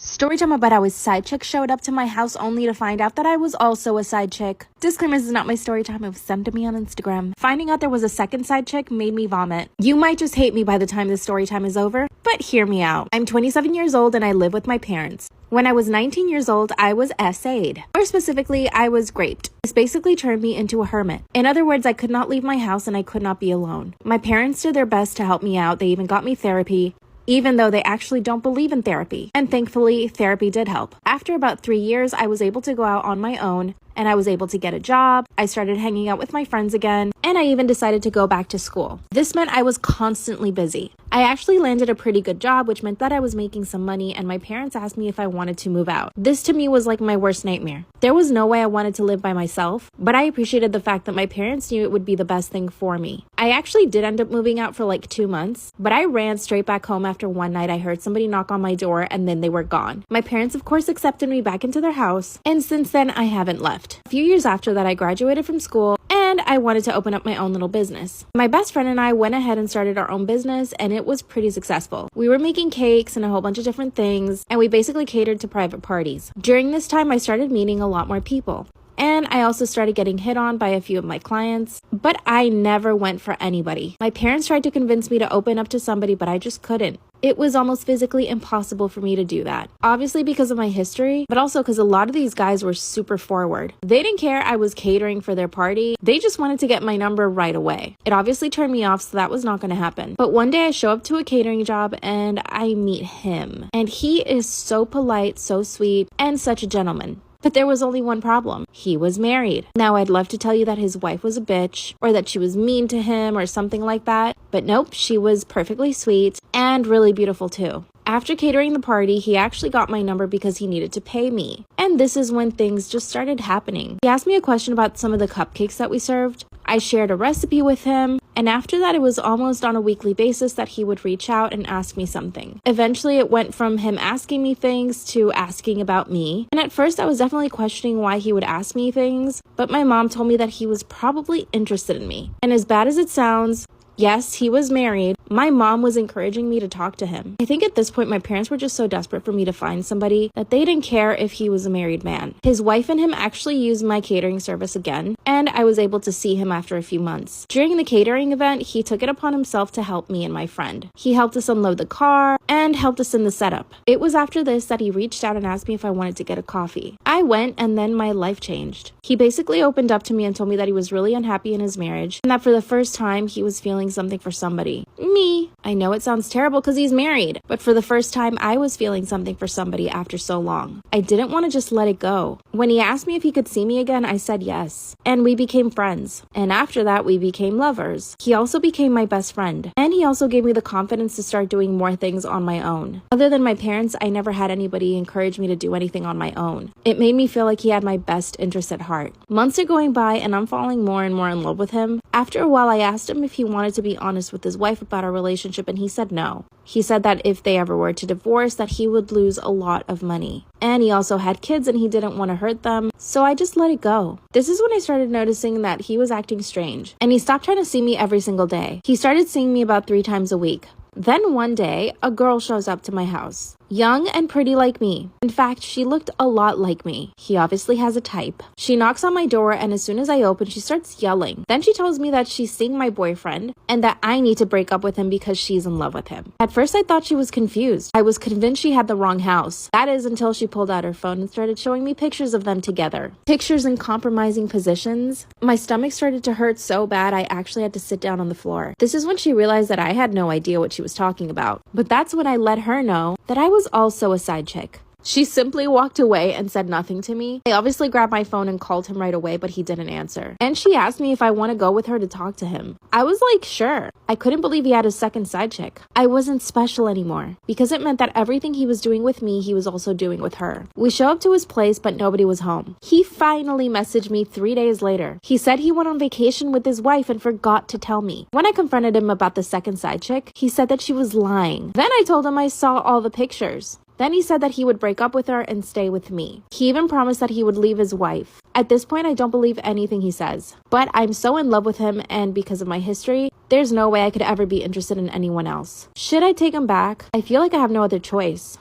Storytime about how a side chick showed up to my house only to find out that I was also a side chick. Disclaimer, this is not my story time. It was sent to me on Instagram. Finding out there was a second side chick made me vomit. You might just hate me by the time this story time is over, but hear me out. I'm 27 years old and I live with my parents. When I was 19 years old, I was SA'd. More specifically, I was raped. This basically turned me into a hermit. In other words, I could not leave my house and I could not be alone. My parents did their best to help me out. They even got me therapy, even though they actually don't believe in therapy. And thankfully, therapy did help. After about 3 years, I was able to go out on my own and I was able to get a job. I started hanging out with my friends again, and I even decided to go back to school. This meant I was constantly busy. I actually landed a pretty good job, which meant that I was making some money, and my parents asked me if I wanted to move out. This to me was like my worst nightmare. There was no way I wanted to live by myself, but I appreciated the fact that my parents knew it would be the best thing for me. I actually did end up moving out for like 2 months, but I ran straight back home after one night I heard somebody knock on my door and then they were gone. My parents, of course, accepted me back into their house, and since then I haven't left. A few years after that, I graduated from school and I wanted to open up my own little business. My best friend and I went ahead and started our own business, and it was pretty successful. We were making cakes and a whole bunch of different things, and we basically catered to private parties. During this time, I started meeting a lot more people. And I also started getting hit on by a few of my clients, but I never went for anybody. My parents tried to convince me to open up to somebody, but I just couldn't. It was almost physically impossible for me to do that. Obviously because of my history, but also because a lot of these guys were super forward. They didn't care I was catering for their party. They just wanted to get my number right away. It obviously turned me off, so that was not going to happen. But one day I show up to a catering job and I meet him. And he is so polite, so sweet, and such a gentleman. But there was only one problem. He was married. Now, I'd love to tell you that his wife was a bitch or that she was mean to him or something like that. But nope, she was perfectly sweet and really beautiful too. After catering the party, he actually got my number because he needed to pay me. And this is when things just started happening. He asked me a question about some of the cupcakes that we served. I shared a recipe with him, and after that, it was almost on a weekly basis that he would reach out and ask me something. Eventually, it went from him asking me things to asking about me. And at first, I was definitely questioning why he would ask me things, but my mom told me that he was probably interested in me. And as bad as it sounds, yes, he was married. My mom was encouraging me to talk to him. I think at this point, my parents were just so desperate for me to find somebody that they didn't care if he was a married man. His wife and him actually used my catering service again, and I was able to see him after a few months. During the catering event, he took it upon himself to help me and my friend. He helped us unload the car and helped us in the setup. It was after this that he reached out and asked me if I wanted to get a coffee. I went, and then my life changed. He basically opened up to me and told me that he was really unhappy in his marriage and that for the first time, he was feeling something for somebody. Me. I know it sounds terrible because he's married, but for the first time, I was feeling something for somebody after so long. I didn't want to just let it go. When he asked me if he could see me again, I said yes. And we became friends. And after that, we became lovers. He also became my best friend. And he also gave me the confidence to start doing more things on my own. Other than my parents, I never had anybody encourage me to do anything on my own. It made me feel like he had my best interest at heart. Months are going by and I'm falling more and more in love with him. After a while, I asked him if he wanted to be honest with his wife about our relationship, and he said no. He said that if they ever were to divorce, that he would lose a lot of money. And he also had kids and he didn't want to hurt them, so I just let it go. This is when I started noticing that he was acting strange, and he stopped trying to see me every single day. He started seeing me about 3 times a week. Then one day, a girl shows up to my house. Young and pretty like me. In fact, she looked a lot like me. He obviously has a type. She knocks on my door, and as soon as I open, she starts yelling. Then she tells me that she's seeing my boyfriend and that I need to break up with him because she's in love with him. At first, I thought she was confused. I was convinced she had the wrong house. That is until she pulled out her phone and started showing me pictures of them together. Pictures in compromising positions. My stomach started to hurt so bad I actually had to sit down on the floor. This is when she realized that I had no idea what she was talking about. But that's when I let her know that I was also a side chick. She simply walked away and said nothing to me. I obviously grabbed my phone and called him right away, but he didn't answer. And she asked me if I want to go with her to talk to him. I was like, sure. I couldn't believe he had a second side chick. I wasn't special anymore because it meant that everything he was doing with me, he was also doing with her. We show up to his place, but nobody was home. He finally messaged me 3 days later. He said he went on vacation with his wife and forgot to tell me. When I confronted him about the second side chick, he said that she was lying. Then I told him I saw all the pictures. Then he said that he would break up with her and stay with me. He even promised that he would leave his wife. At this point, I don't believe anything he says. But I'm so in love with him, and because of my history, there's no way I could ever be interested in anyone else. Should I take him back? I feel like I have no other choice.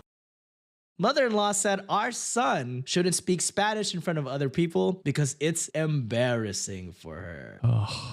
Mother-in-law said our son shouldn't speak Spanish in front of other people because it's embarrassing for her.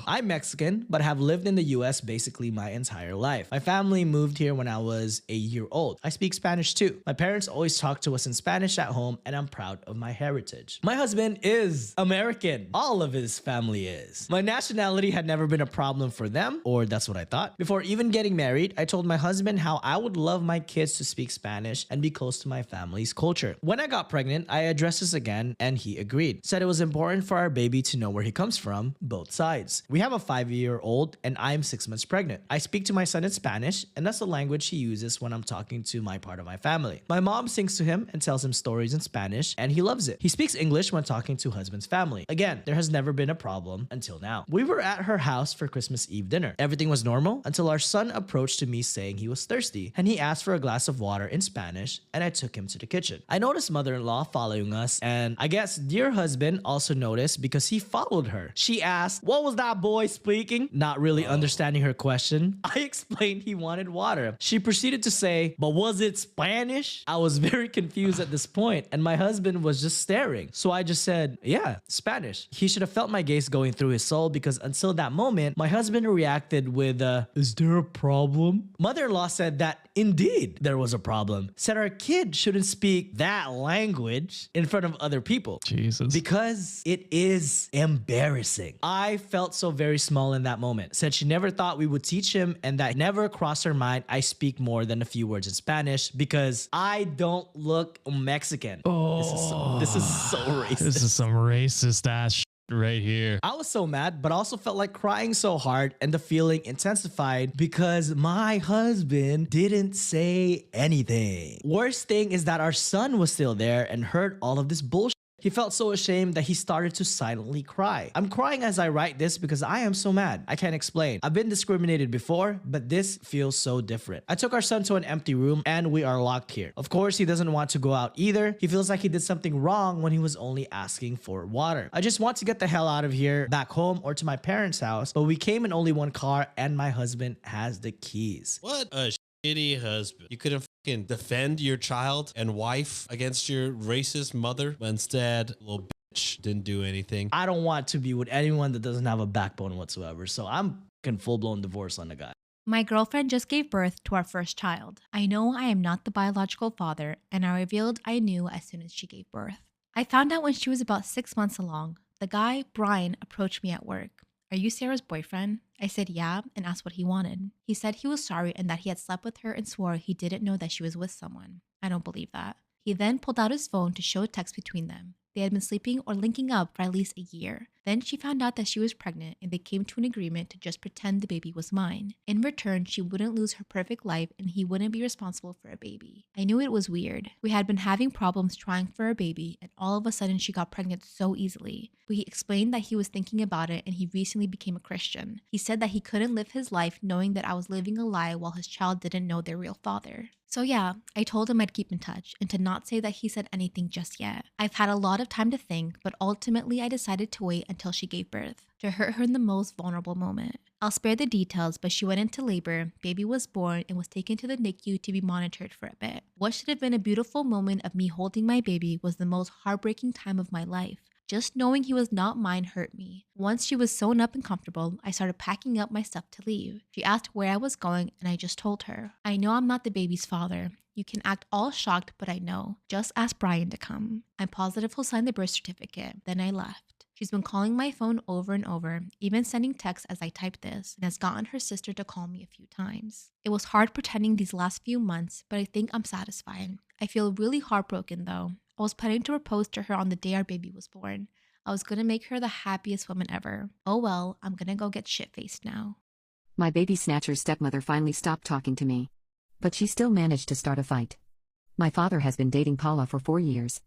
I'm Mexican, but have lived in the US basically my entire life. My family moved here when I was a year old. I speak Spanish too. My parents always talk to us in Spanish at home, and I'm proud of my heritage. My husband is American. All of his family is. My nationality had never been a problem for them, or that's what I thought. Before even getting married, I told my husband how I would love my kids to speak Spanish and be close to my family's culture. When I got pregnant, I addressed this again and he agreed. Said it was important for our baby to know where he comes from, both sides. We have a 5-year-old and I'm 6 months pregnant. I speak to my son in Spanish, and that's the language he uses when I'm talking to my part of my family. My mom sings to him and tells him stories in Spanish, and he loves it. He speaks English when talking to husband's family. Again, there has never been a problem until now. We were at her house for Christmas Eve dinner. Everything was normal until our son approached to me saying he was thirsty, and he asked for a glass of water in Spanish, and I took him to the kitchen. I noticed mother-in-law following us, and I guess dear husband also noticed because he followed her. She asked, "What was that boy speaking?" Not really understanding her question. I explained he wanted water. She proceeded to say, "But was it Spanish?" I was very confused at this point, and my husband was just staring. So I just said, "Yeah, Spanish." He should have felt my gaze going through his soul, because until that moment, my husband reacted with, "Is there a problem?" Mother-in-law said that indeed there was a problem. Said our kid shouldn't speak that language in front of other people. Jesus. Because it is embarrassing. I felt so very small in that moment. Said she never thought we would teach him, and that never crossed her mind I speak more than a few words in Spanish because I don't look Mexican. This is so racist. This is some racist ass right here. I was so mad, but also felt like crying so hard, and the feeling intensified because my husband didn't say anything. Worst thing is that our son was still there and heard all of this bullshit. He felt so ashamed that he started to silently cry. I'm crying as I write this because I am so mad. I can't explain. I've been discriminated before, but this feels so different. I took our son to an empty room and we are locked here. Of course, he doesn't want to go out either. He feels like he did something wrong when he was only asking for water. I just want to get the hell out of here, back home or to my parents' house, but we came in only one car and my husband has the keys. What a shitty husband. You couldn't fucking defend your child and wife against your racist mother, but instead, little bitch didn't do anything. I don't want to be with anyone that doesn't have a backbone whatsoever, so I'm fucking full-blown divorce on the guy. My girlfriend just gave birth to our first child. I know I am not the biological father, and I revealed I knew as soon as she gave birth. I found out when she was about 6 months along. The guy, Brian, approached me at work. "Are you Sarah's boyfriend?" I said yeah and asked what he wanted. He said he was sorry and that he had slept with her and swore he didn't know that she was with someone. I don't believe that. He then pulled out his phone to show text between them. They had been sleeping or linking up for at least a year. Then she found out that she was pregnant and they came to an agreement to just pretend the baby was mine. In return, she wouldn't lose her perfect life and he wouldn't be responsible for a baby. I knew it was weird. We had been having problems trying for a baby, and all of a sudden she got pregnant so easily. But he explained that he was thinking about it and he recently became a Christian. He said that he couldn't live his life knowing that I was living a lie while his child didn't know their real father. So yeah, I told him I'd keep in touch and to not say that he said anything just yet. I've had a lot of time to think, but ultimately I decided to wait until she gave birth, to hurt her in the most vulnerable moment. I'll spare the details, but she went into labor, baby was born, and was taken to the NICU to be monitored for a bit. What should have been a beautiful moment of me holding my baby was the most heartbreaking time of my life. Just knowing he was not mine hurt me. Once she was sewn up and comfortable, I started packing up my stuff to leave. She asked where I was going and I just told her. I know I'm not the baby's father. You can act all shocked, but I know. Just ask Brian to come. I'm positive he'll sign the birth certificate. Then I left. She's been calling my phone over and over, even sending texts as I type this, and has gotten her sister to call me a few times. It was hard pretending these last few months, but I think I'm satisfied. I feel really heartbroken though. I was planning to propose to her on the day our baby was born. I was gonna make her the happiest woman ever. Oh well, I'm gonna go get shit-faced now. My baby snatcher's stepmother finally stopped talking to me. But she still managed to start a fight. My father has been dating Paula for 4 years.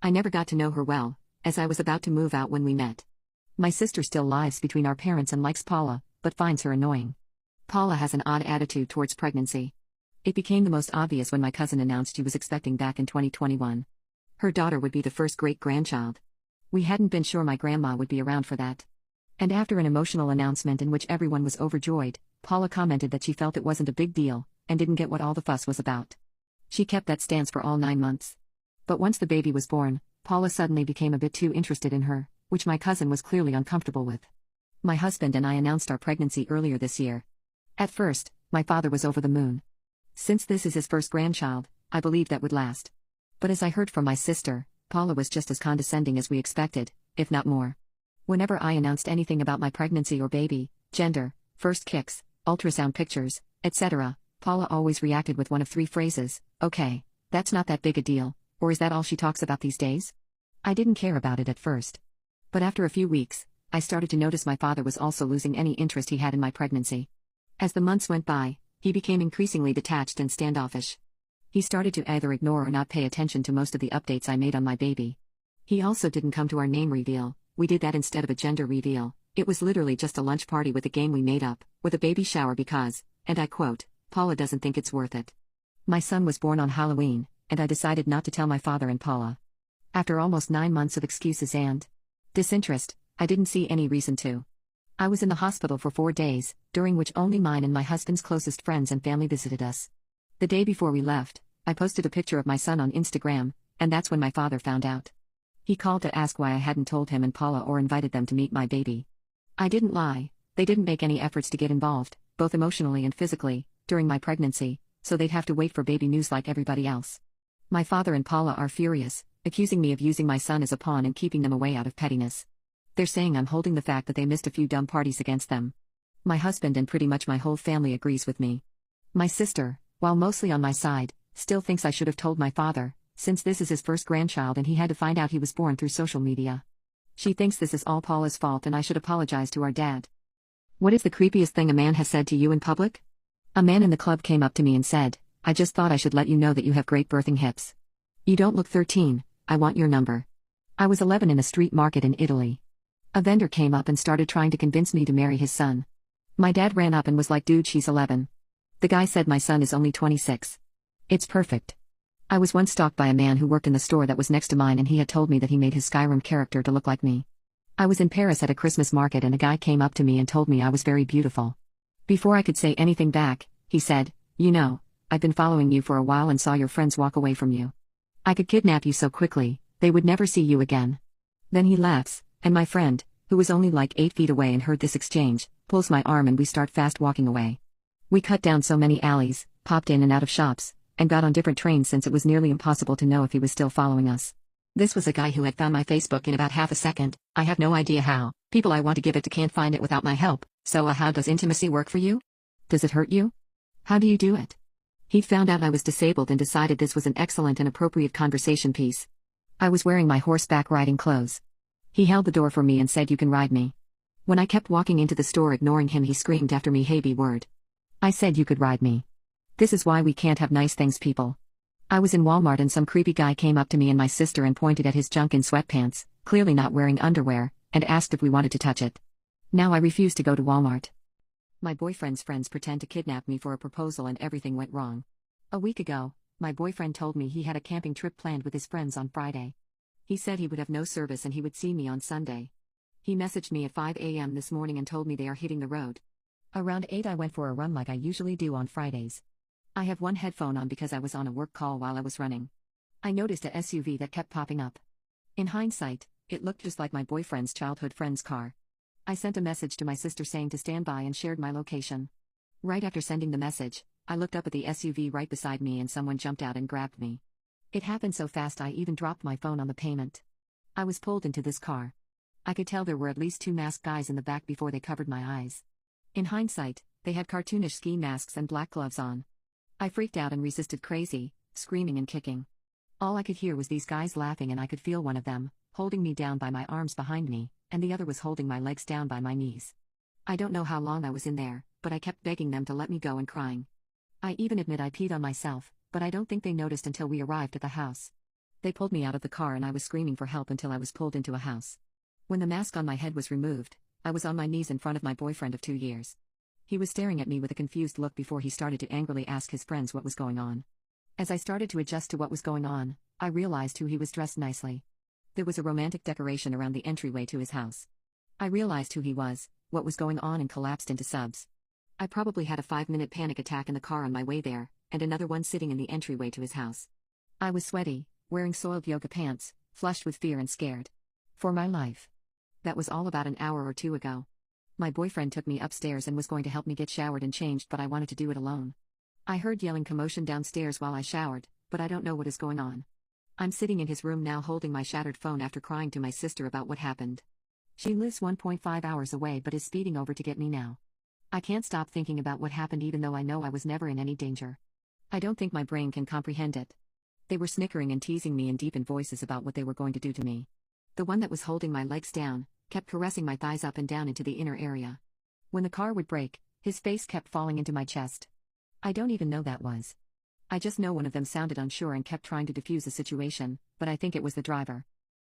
I never got to know her well, as I was about to move out when we met. My sister still lives between our parents and likes Paula, but finds her annoying. Paula has an odd attitude towards pregnancy. It became the most obvious when my cousin announced she was expecting back in 2021. Her daughter would be the first great-grandchild. We hadn't been sure my grandma would be around for that. And after an emotional announcement in which everyone was overjoyed, Paula commented that she felt it wasn't a big deal, and didn't get what all the fuss was about. She kept that stance for all 9 months. But once the baby was born, Paula suddenly became a bit too interested in her, which my cousin was clearly uncomfortable with. My husband and I announced our pregnancy earlier this year. At first, my father was over the moon. Since this is his first grandchild, I believed that would last. But as I heard from my sister, Paula was just as condescending as we expected, if not more. Whenever I announced anything about my pregnancy or baby, gender, first kicks, ultrasound pictures, etc., Paula always reacted with one of 3 phrases: "Okay, that's not that big a deal," or "Is that all she talks about these days?" I didn't care about it at first. But after a few weeks, I started to notice my father was also losing any interest he had in my pregnancy. As the months went by, he became increasingly detached and standoffish. He started to either ignore or not pay attention to most of the updates I made on my baby. He also didn't come to our name reveal. We did that instead of a gender reveal. It was literally just a lunch party with a game we made up, with a baby shower because, and I quote, "Paula doesn't think it's worth it." My son was born on Halloween, and I decided not to tell my father and Paula. After almost 9 months of excuses and disinterest, I didn't see any reason to. I was in the hospital for 4 days, during which only mine and my husband's closest friends and family visited us. The day before we left, I posted a picture of my son on Instagram, and that's when my father found out. He called to ask why I hadn't told him and Paula or invited them to meet my baby. I didn't lie, they didn't make any efforts to get involved, both emotionally and physically, during my pregnancy, so they'd have to wait for baby news like everybody else. My father and Paula are furious, accusing me of using my son as a pawn and keeping them away out of pettiness. They're saying I'm holding the fact that they missed a few dumb parties against them. My husband and pretty much my whole family agrees with me. My sister, while mostly on my side, still thinks I should have told my father, since this is his first grandchild and he had to find out he was born through social media. She thinks this is all Paula's fault and I should apologize to our dad. What is the creepiest thing a man has said to you in public? A man in the club came up to me and said, "I just thought I should let you know that you have great birthing hips. You don't look 13, I want your number." I was 11 in a street market in Italy. A vendor came up and started trying to convince me to marry his son. My dad ran up and was like, "Dude, she's 11. The guy said my son is only 26. It's perfect." I was once stalked by a man who worked in the store that was next to mine and he had told me that he made his Skyrim character to look like me. I was in Paris at a Christmas market and a guy came up to me and told me I was very beautiful. Before I could say anything back, he said, "You know, I've been following you for a while and saw your friends walk away from you. I could kidnap you so quickly, they would never see you again." Then he laughs, and my friend, who was only like 8 feet away and heard this exchange, pulls my arm and we start fast walking away. We cut down so many alleys, popped in and out of shops, and got on different trains since it was nearly impossible to know if he was still following us. This was a guy who had found my Facebook in about half a second. I have no idea how. People I want to give it to can't find it without my help. So how does intimacy work for you? Does it hurt you? How do you do it? He'd found out I was disabled and decided this was an excellent and appropriate conversation piece. I was wearing my horseback riding clothes. He held the door for me and said, "You can ride me." When I kept walking into the store ignoring him, he screamed after me, "Hey, B-word." I said, "You could ride me." This is why we can't have nice things, people. I was in Walmart and some creepy guy came up to me and my sister and pointed at his junk in sweatpants, clearly not wearing underwear, and asked if we wanted to touch it. Now I refuse to go to Walmart. My boyfriend's friends pretend to kidnap me for a proposal and everything went wrong. A week ago, my boyfriend told me he had a camping trip planned with his friends on Friday. He said he would have no service and he would see me on Sunday. He messaged me at 5 a.m. this morning and told me they are hitting the road. Around 8 I went for a run like I usually do on Fridays. I have one headphone on because I was on a work call while I was running. I noticed a SUV that kept popping up. In hindsight, it looked just like my boyfriend's childhood friend's car. I sent a message to my sister saying to stand by and shared my location. Right after sending the message, I looked up at the SUV right beside me and someone jumped out and grabbed me. It happened so fast I even dropped my phone on the pavement. I was pulled into this car. I could tell there were at least 2 masked guys in the back before they covered my eyes. In hindsight, they had cartoonish ski masks and black gloves on. I freaked out and resisted crazy, screaming and kicking. All I could hear was these guys laughing and I could feel one of them, holding me down by my arms behind me, and the other was holding my legs down by my knees. I don't know how long I was in there, but I kept begging them to let me go and crying. I even admit I peed on myself, but I don't think they noticed until we arrived at the house. They pulled me out of the car and I was screaming for help until I was pulled into a house. When the mask on my head was removed, I was on my knees in front of my boyfriend of 2 years. He was staring at me with a confused look before he started to angrily ask his friends what was going on. As I started to adjust to what was going on, I realized who he was dressed nicely. There was a romantic decoration around the entryway to his house. I realized who he was, what was going on, and collapsed into subs. I probably had a 5-minute panic attack in the car on my way there, and another one sitting in the entryway to his house. I was sweaty, wearing soiled yoga pants, flushed with fear and scared. For my life. That was all about an hour or two ago. My boyfriend took me upstairs and was going to help me get showered and changed, but I wanted to do it alone. I heard yelling commotion downstairs while I showered, but I don't know what is going on. I'm sitting in his room now holding my shattered phone after crying to my sister about what happened. She lives 1.5 hours away but is speeding over to get me now. I can't stop thinking about what happened even though I know I was never in any danger. I don't think my brain can comprehend it. They were snickering and teasing me in deepened voices about what they were going to do to me. The one that was holding my legs down kept caressing my thighs up and down into the inner area. When the car would brake, his face kept falling into my chest. I don't even know that was. I just know one of them sounded unsure and kept trying to defuse the situation, but I think it was the driver.